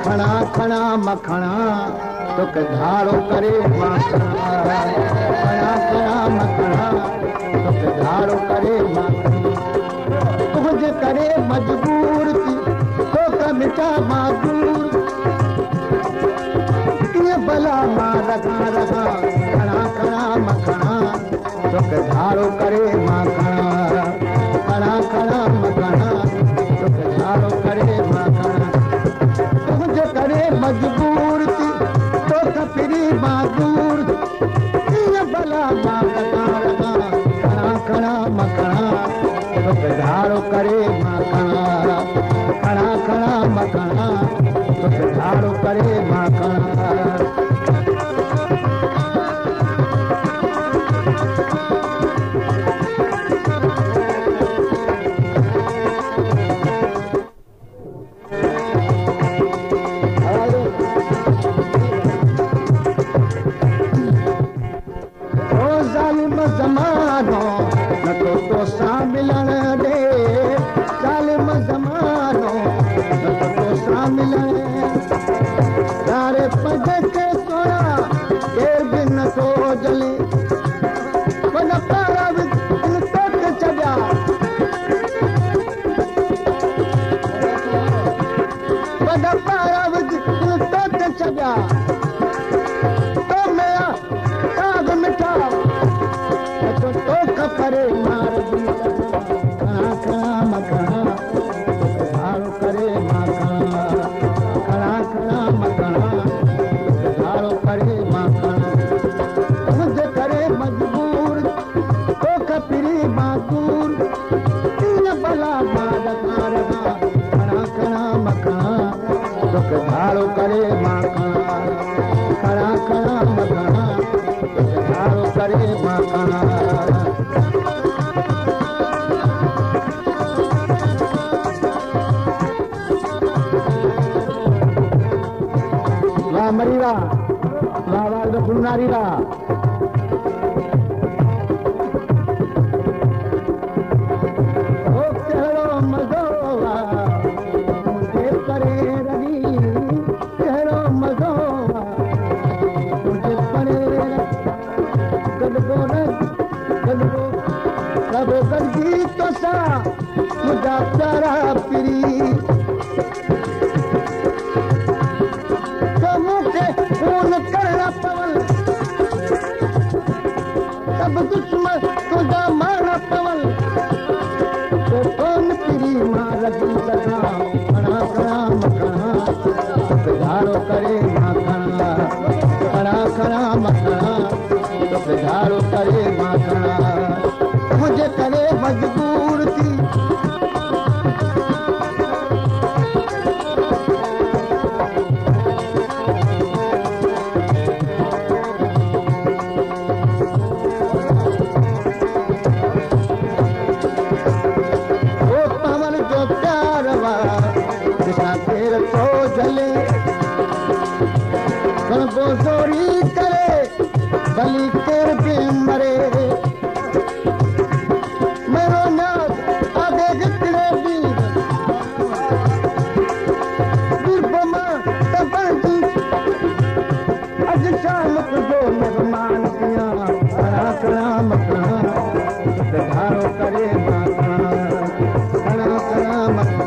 खणा खणा मखणा तोखे धाड़ो करे माखणा खणा खणा मखणा तोखे धाड़ो करे माखणा तुंहिंजे करे मजबूर थी तोखे मिठा मागूर कीअं भला मां रखां रखां खणा खणा मखणा तोखे धाड़ो करे माखणा खणा खणा मखणा तोखे धाड़ो करे माखणा तुंहिंजे करे मजबूर थी तोखे फिरी मागूर कीअं भला मां रखां रखां खणा खणा मखणा तोखे धाड़ो करे माखणा खणा खणा मखणा तोखे धाड़ो करे माखणा ज़मानो न तो तोसां मिलण ॾे ज़ालिम ज़मानो न तो तोसां मिलण यारे पंज खे सोया केर बि नथो जले वॾा पारा बि तोखे छॾिया वॾा पारा बि तोखे छॾिया तो मेरा साग मिठा तोखे परे मार खणा खणा मखणा तोखे धाड़ो करे माखणा खणा खणा मखणा तोखे धाड़ो करे माखणा तुंहिंजे करे मजबूर तोखे फिरी मागूर कीअं भला मां रखां रखां खणा खणा मखणा तोखे धाड़ो करे माखणा खणा खणा मखणा तोखे धाड़ो करे माखणा मरीरा वाह गुरुनारीरा ओ कहिड़ो मज़ो तुंहिंजे परे रही कहिड़ो मज़ो तुंहिंजे परे गॾिबो न गॾिबो सभु गॾिजी तोसां मुंहिंजा प्यारा पिरी खून करणा पवन सब दुश्मन तुझा मारना पवन तो कौन पिरी मां रखी सघां खणा खणा मखणा तोखे धाड़ो करे माखणा खणा खणा मखणा तोखे धाड़ो करे माखणा तुंहिंजे करे मजबूर थी जोरी करे भली केर बि मरे मेरो नाथ आगे गिरे भी बीरबमा तबंदी अज शाम तुझो मेहमान किया खणा खणा मखणा तोखे धाड़ो करे माखणा खणा खणा मखणा